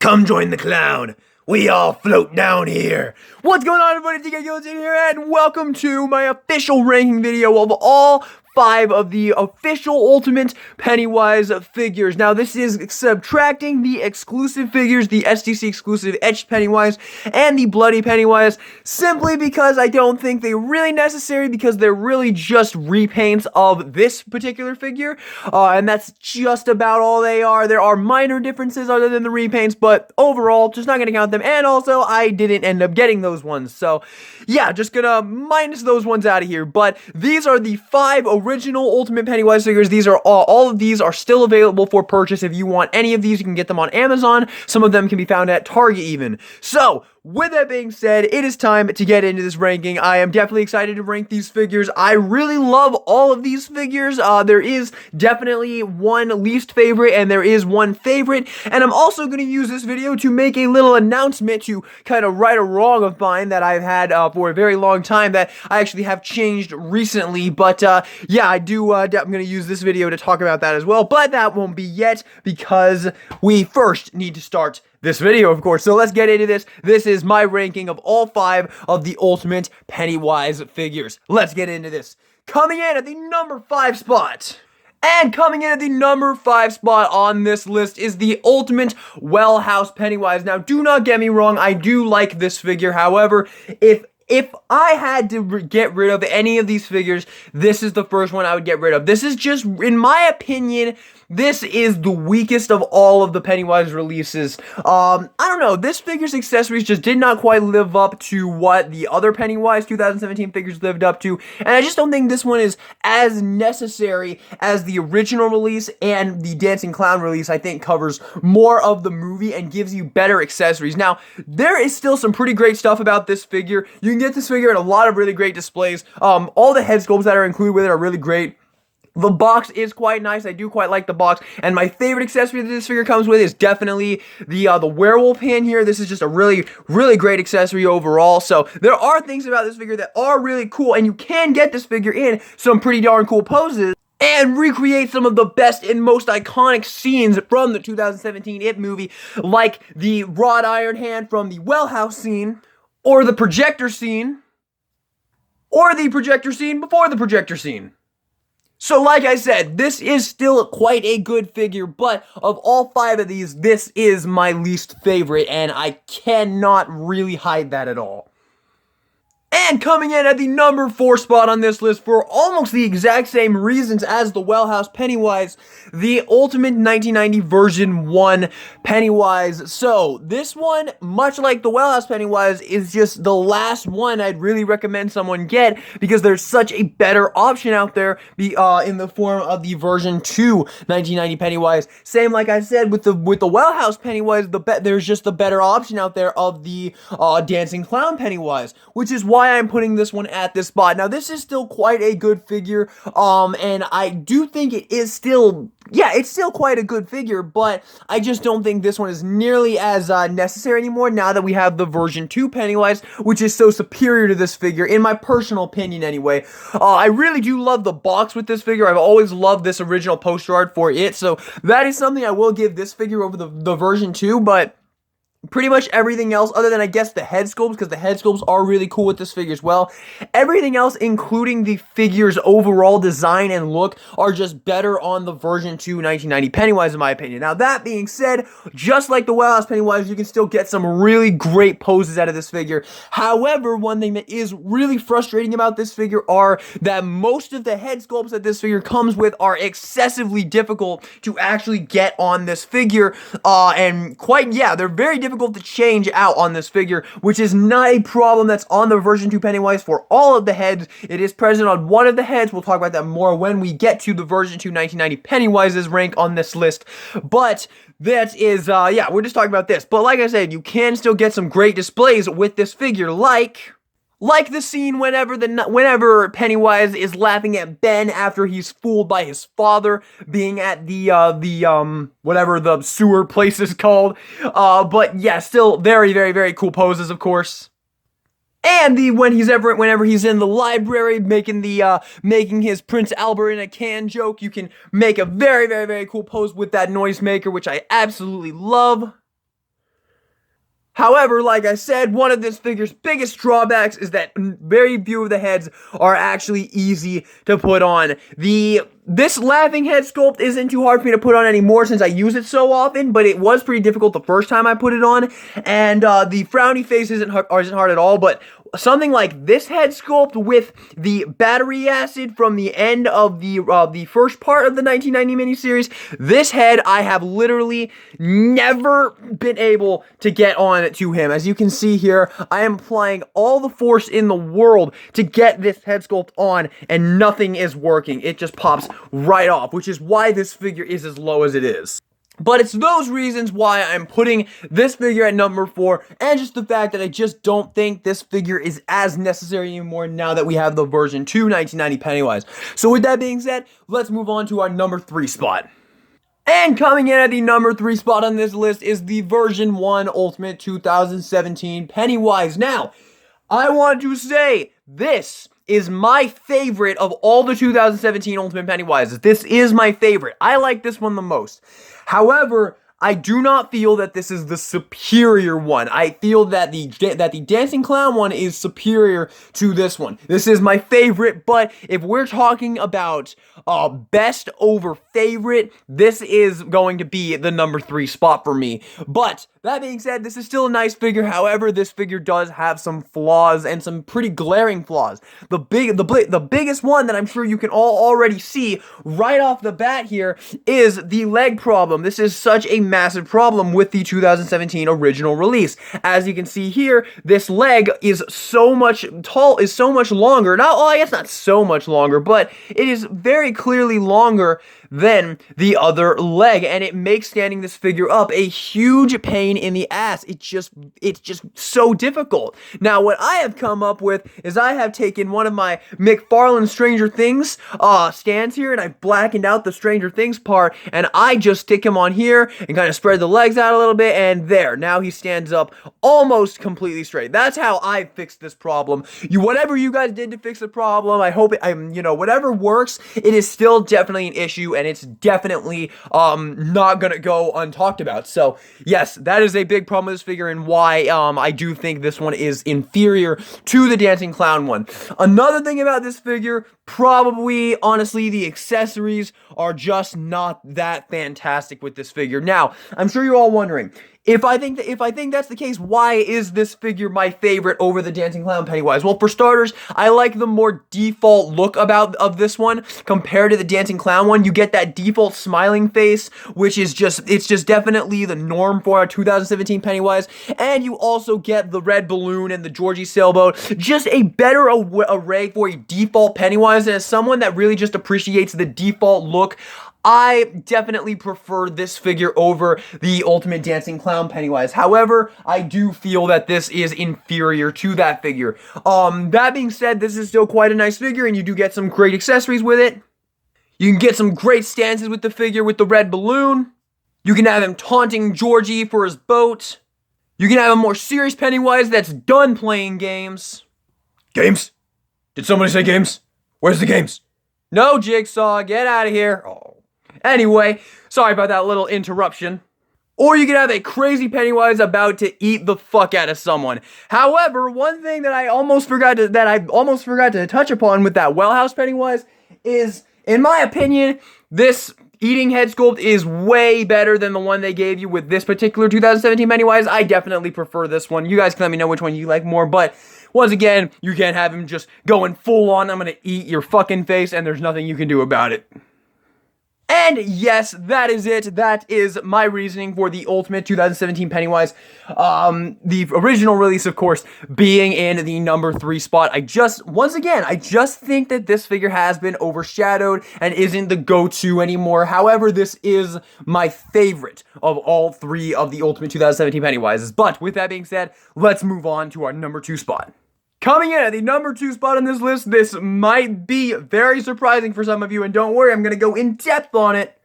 Come join the clown. We all float down here. What's going on, everybody? TK Gilligan here, and welcome to my official ranking video of all 5 of the official Ultimate Pennywise figures. Now, this is subtracting the exclusive figures, the STC exclusive Etched Pennywise and the Bloody Pennywise, simply because I don't think they're really necessary, because they're really just repaints of this particular figure, and that's just about all they are. There are minor differences other than the repaints, but overall, just not gonna count them, and also, I didn't end up getting those ones, so yeah, just gonna minus those ones out of here. But these are the 5 original Ultimate Pennywise figures. These are all of these are still available for purchase. If you want any of these, you can get them on Amazon. Some of them can be found at Target even. So, with that being said, it is time to get into this ranking. I am definitely excited to rank these figures. I really love all of these figures. There is definitely one least favorite, and there is one favorite. And I'm also going to use this video to make a little announcement to kind of right a wrong of mine that I've had for a very long time that I actually have changed recently. But yeah, I'm going to use this video to talk about that as well. But that won't be yet, because we first need to start this video, of course. So let's get into this. This is my ranking of all 5 of the Ultimate Pennywise figures. Let's get into this. Coming in at the number 5 spot. And coming in at the number 5 spot on this list is the Ultimate Well House Pennywise. Now, do not get me wrong, I do like this figure. However, if I had to get rid of any of these figures, this is the first one I would get rid of. This is just, in my opinion, this is the weakest of all of the Pennywise releases. I don't know, this figure's accessories just did not quite live up to what the other Pennywise 2017 figures lived up to, and I just don't think this one is as necessary as the original release, and the Dancing Clown release, I think, covers more of the movie and gives you better accessories. Now, there is still some pretty great stuff about this figure. You can get this figure in a lot of really great displays. All the head sculpts that are included with it are really great. The box is quite nice. I do quite like the box. And my favorite accessory that this figure comes with is definitely the werewolf hand here. This is just a really, really great accessory overall. So there are things about this figure that are really cool, and you can get this figure in some pretty darn cool poses and recreate some of the best and most iconic scenes from the 2017 It movie, like the wrought iron hand from the well house scene, or the projector scene, or the projector scene before the projector scene. So like I said, this is still quite a good figure, but of all 5 of these, this is my least favorite, and I cannot really hide that at all. And coming in at the number 4 spot on this list for almost the exact same reasons as the Well House Pennywise, the Ultimate 1990 version 1 Pennywise. So, this one, much like the Well House Pennywise, is just the last one I'd really recommend someone get, because there's such a better option out there in the form of the version 2 1990 Pennywise. Same like I said with the Well House Pennywise, there's just the better option out there of the Dancing Clown Pennywise, which is why I'm putting this one at this spot. Now, this is still quite a good figure, and I do think it is still, yeah, it's still quite a good figure, but I just don't think this one is nearly as necessary anymore now that we have the version 2 Pennywise, which is so superior to this figure, in my personal opinion anyway. I really do love the box with this figure. I've always loved this original poster art for it, so that is something I will give this figure over the version 2, but pretty much everything else, other than I guess the head sculpts, because the head sculpts are really cool with this figure as well. Everything else, including the figure's overall design and look, are just better on the version 2 1990 Pennywise, in my opinion. Now, that being said, just like the Well House Pennywise, you can still get some really great poses out of this figure. However, one thing that is really frustrating about this figure are that most of the head sculpts that this figure comes with are excessively difficult to actually get on this figure, and they're very difficult to change out on this figure, which is not a problem that's on the version 2 Pennywise for all of the heads. It is present on one of the heads. We'll talk about that more when we get to the version 2 1990 Pennywise's rank on this list. But that is, yeah, we're just talking about this. But like I said, you can still get some great displays with this figure, like the scene whenever Pennywise is laughing at Ben after he's fooled by his father being at whatever the sewer place is called. But yeah, still very, very, very cool poses, of course. And whenever he's in the library making his Prince Albert in a can joke, you can make a very, very, very cool pose with that noisemaker, which I absolutely love. However, like I said, one of this figure's biggest drawbacks is that very few of the heads are actually easy to put on. This laughing head sculpt isn't too hard for me to put on anymore since I use it so often, but it was pretty difficult the first time I put it on, and the frowny face isn't hard at all, but something like this head sculpt with the battery acid from the end of the first part of the 1990 miniseries, this head I have literally never been able to get on to him. As you can see here, I am applying all the force in the world to get this head sculpt on, and nothing is working. It just pops right off, which is why this figure is as low as it is. But it's those reasons why I'm putting this figure at number 4, and just the fact that I just don't think this figure is as necessary anymore now that we have the version 2 1990 Pennywise. So with that being said, let's move on to our number 3 spot. And coming in at the number 3 spot on this list is the version 1 Ultimate 2017 Pennywise. Now, I want to say this is my favorite of all the 2017 Ultimate Pennywises. This is my favorite. I like this one the most. However, I do not feel that this is the superior one. I feel that the Dancing Clown one is superior to this one. This is my favorite, but if we're talking about best over favorite, this is going to be the number 3 spot for me. But that being said, this is still a nice figure. However, this figure does have some flaws, and some pretty glaring flaws. The biggest one that I'm sure you can all already see right off the bat here is the leg problem. This is such a massive problem with the 2017 original release. As you can see here, this leg is so much longer. I guess not so much longer, but it is very clearly longer than the other leg, and it makes standing this figure up a huge pain in the ass. It's just so difficult. Now, what I have come up with is I have taken one of my McFarlane Stranger Things stands here, and I blackened out the Stranger Things part, and I just stick him on here and kind of spread the legs out a little bit, and there, now he stands up almost completely straight. That's how I fixed this problem. Whatever you guys did to fix the problem, I hope whatever works, it is still definitely an issue, and it's definitely not gonna go untalked about. So yes, that is a big problem with this figure, and why I do think this one is inferior to the Dancing Clown one. Another thing about this figure, probably honestly, the accessories are just not that fantastic with this figure. Now, I'm sure you're all wondering, if I think that's the case, why is this figure my favorite over the Dancing Clown Pennywise? Well, for starters, I like the more default look of this one compared to the Dancing Clown one. You get that default smiling face, which is it's just definitely the norm for a 2017 Pennywise. And you also get the red balloon and the Georgie sailboat. Just a better array for a default Pennywise. And as someone that really just appreciates the default look, I definitely prefer this figure over the Ultimate Dancing Clown Pennywise. However, I do feel that this is inferior to that figure. That being said, this is still quite a nice figure, and you do get some great accessories with it. You can get some great stances with the figure with the red balloon. You can have him taunting Georgie for his boat. You can have a more serious Pennywise that's done playing games. Games? Did somebody say games? Where's the games? No, Jigsaw, get out of here. Oh. Anyway, sorry about that little interruption. Or you can have a crazy Pennywise about to eat the fuck out of someone. However, one thing that I almost forgot to touch upon with that Wellhouse Pennywise is, in my opinion, this eating head sculpt is way better than the one they gave you with this particular 2017 Pennywise. I definitely prefer this one. You guys can let me know which one you like more, but once again, you can't have him just going full on, I'm gonna eat your fucking face, and there's nothing you can do about it. And yes, that is it. That is my reasoning for the Ultimate 2017 Pennywise. The original release, of course, being in the number 3 spot. I just think that this figure has been overshadowed and isn't the go-to anymore. However, this is my favorite of all 3 of the Ultimate 2017 Pennywises. But with that being said, let's move on to our number 2 spot. Coming in at the number 2 spot on this list, this might be very surprising for some of you, and don't worry, I'm going to go in depth on it.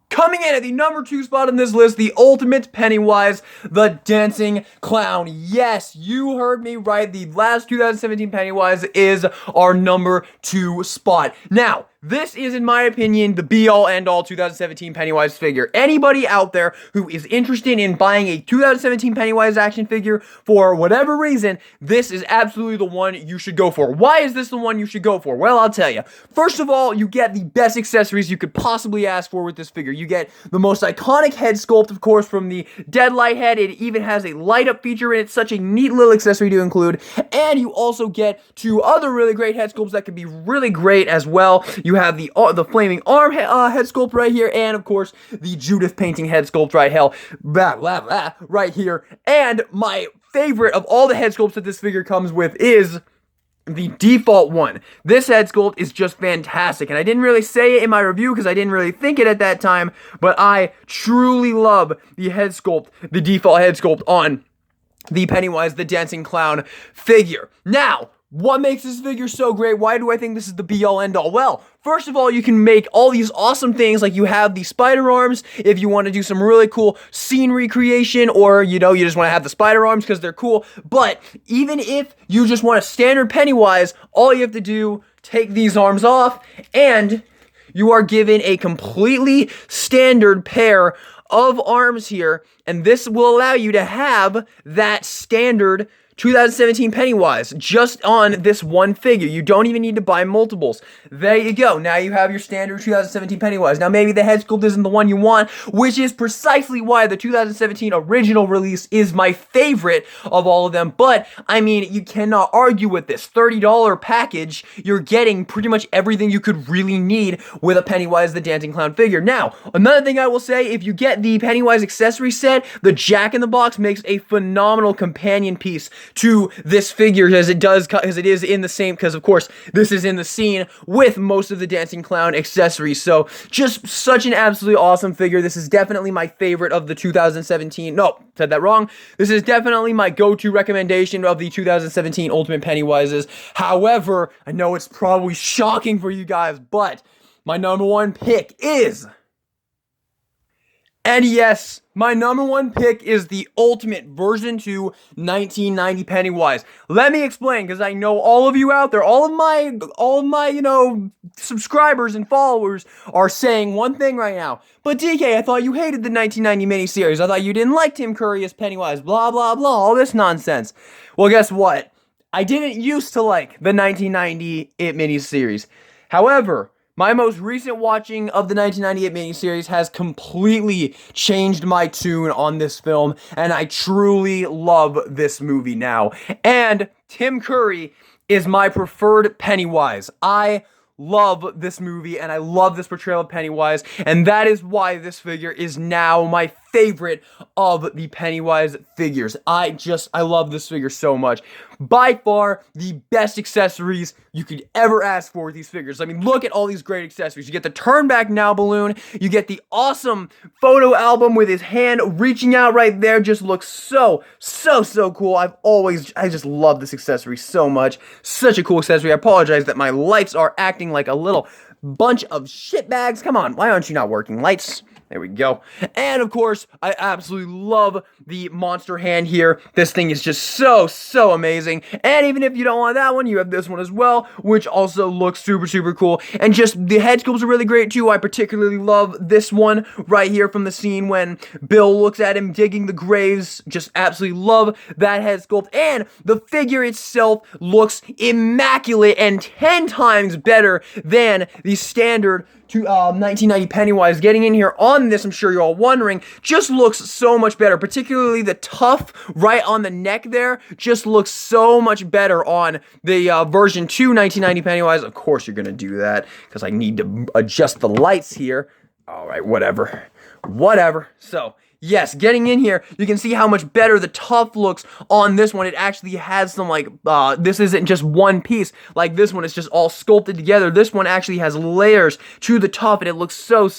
Coming in at the number 2 spot on this list, the Ultimate Pennywise, the Dancing Clown. Yes, you heard me right, the last 2017 Pennywise is our number 2 spot. Now, this is, in my opinion, the be-all, end-all 2017 Pennywise figure. Anybody out there who is interested in buying a 2017 Pennywise action figure for whatever reason, this is absolutely the one you should go for. Why is this the one you should go for? Well, I'll tell you. First of all, you get the best accessories you could possibly ask for with this figure. You get the most iconic head sculpt, of course, from the Deadlight head. It even has a light-up feature in it. Such a neat little accessory to include. And you also get two other really great head sculpts that could be really great as well. You have the flaming arm head sculpt right here, and of course the Judith painting head sculpt right here. And my favorite of all the head sculpts that this figure comes with is the default one. This head sculpt is just fantastic, and I didn't really say it in my review because I didn't really think it at that time, but I truly love the head sculpt, the default head sculpt on the Pennywise the Dancing Clown figure. Now, what makes this figure so great? Why do I think this is the be-all, end-all? Well, first of all, you can make all these awesome things, like you have the spider arms if you want to do some really cool scene recreation, or, you know, you just want to have the spider arms because they're cool. But even if you just want a standard Pennywise, all you have to do, take these arms off, and you are given a completely standard pair of arms here, and this will allow you to have that standard 2017 Pennywise just on this one figure. You don't even need to buy multiples. There you go. Now you have your standard 2017 Pennywise. Now maybe the head sculpt isn't the one you want, which is precisely why the 2017 original release is my favorite of all of them. But, I mean, you cannot argue with this. $30 package, you're getting pretty much everything you could really need with a Pennywise the Dancing Clown figure. Now, another thing I will say, if you get the Pennywise accessory set, the Jack-in-the-Box makes a phenomenal companion piece to this figure, as it is in the same, because of course this is in the scene with most of the Dancing Clown accessories. So just such an absolutely awesome figure. This is definitely my favorite of the 2017, no, said that wrong. This is definitely my go-to recommendation of the 2017 Ultimate Pennywises. However, I know it's probably shocking for you guys, but my number one pick is... And yes, my number one pick is the Ultimate version 2 1990 Pennywise. Let me explain, because I know all of you out there, all of my, you know, subscribers and followers are saying one thing right now. But DK, I thought you hated the 1990 miniseries. I thought you didn't like Tim Curry as Pennywise, blah, blah, blah, all this nonsense. Well, guess what? I didn't used to like the 1990 It miniseries. However, my most recent watching of the 1998 miniseries has completely changed my tune on this film, and I truly love this movie now. And Tim Curry is my preferred Pennywise. I love this movie, and I love this portrayal of Pennywise, and that is why this figure is now my favorite of the Pennywise figures. I love this figure so much. By far, the best accessories you could ever ask for with these figures. I mean, look at all these great accessories. You get the Turn Back Now balloon. You get the awesome photo album with his hand reaching out right there. Just looks so cool. I just love this accessory so much. Such a cool accessory. I apologize that my lights are acting like a little bunch of shitbags. Come on, why aren't you not working? Lights. There we go. And of course, I absolutely love the monster hand here. This thing is just so amazing. And even if you don't want that one, you have this one as well, which also looks super cool. And just the head sculpts are really great too. I particularly love this one right here from the scene when Bill looks at him digging the graves. Just absolutely love that head sculpt. And the figure itself looks immaculate and 10 times better than the standard 1990 Pennywise. Getting in here on this, I'm sure you're all wondering, just looks so much better. Particularly the tuft right on the neck there just looks so much better on the version 2 1990 Pennywise. Of course you're gonna do that because I need to adjust the lights here. Alright, whatever. So, yes, getting in here, you can see how much better the tuft looks on this one. It actually has some, like, this isn't just one piece. Like this one, it's just all sculpted together. This one actually has layers to the tuft, and it looks so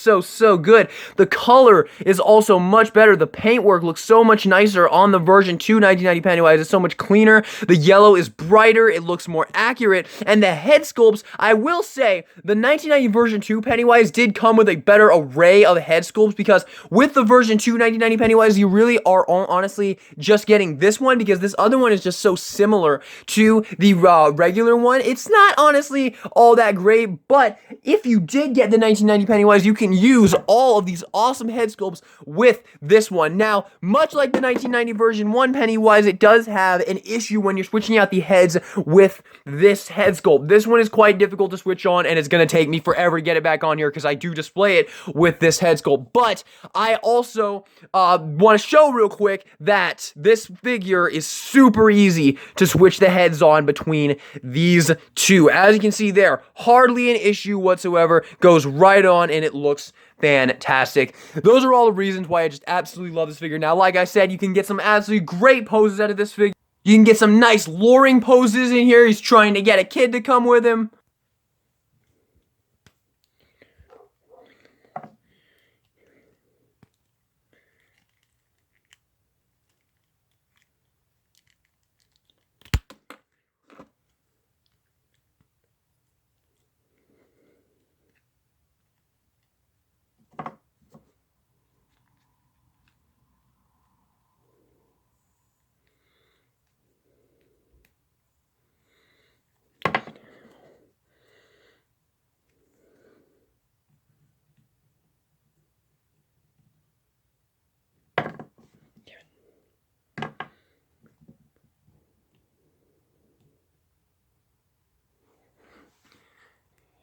good. The color is also much better. The paintwork looks so much nicer on the version 2 1990 Pennywise. It's so much cleaner. The yellow is brighter. It looks more accurate. And the head sculpts, I will say, the 1990 version 2 Pennywise did come with a better array of head sculpts, because with the version 2 1990 Pennywise, you really are honestly just getting this one because this other one is just so similar to the regular one. It's not honestly all that great, but if you did get the 1990 Pennywise, you can use all of these awesome head sculpts with this one. Now, much like the 1990 version 1 Pennywise, it does have an issue when you're switching out the heads with this head sculpt. This one is quite difficult to switch on, and it's going to take me forever to get it back on here because I do display it with this head sculpt. But I also want to show real quick that this figure is super easy to switch the heads on between these two. As you can see there, hardly an issue whatsoever, goes right on, and it looks fantastic. Those are all the reasons why I just absolutely love this figure. Now, like I said, you can get some absolutely great poses out of this figure. You can get some nice luring poses in here. He's trying to get a kid to come with him.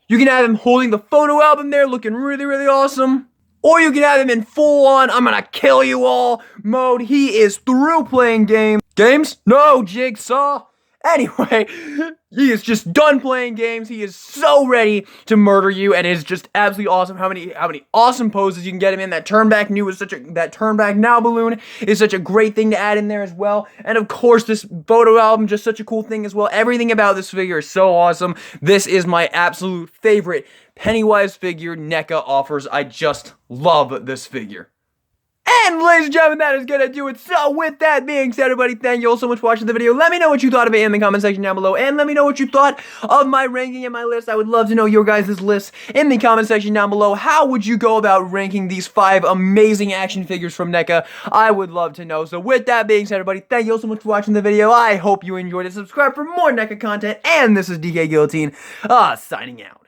You can have him holding the photo album there, looking really, really awesome. Or you can have him in full-on, I'm gonna kill you all mode. He is through playing games. Games? No, Jigsaw. Anyway, he is just done playing games. He is so ready to murder you, and it is just absolutely awesome how many awesome poses you can get him in. That turn back now balloon is such a great thing to add in there as well. And of course, this photo album, just such a cool thing as well. Everything about this figure is so awesome. This is my absolute favorite Pennywise figure NECA offers. I just love this figure. And ladies and gentlemen, that is gonna do it. So with that being said, everybody, thank you all so much for watching the video. Let me know what you thought of it in the comment section down below, and let me know what you thought of my ranking and my list. I would love to know your guys' list in the comment section down below. How would you go about ranking these 5 amazing action figures from NECA? I would love to know. So with that being said, everybody, thank you all so much for watching the video. I hope you enjoyed it. Subscribe for more NECA content, and this is DK Guillotine, signing out.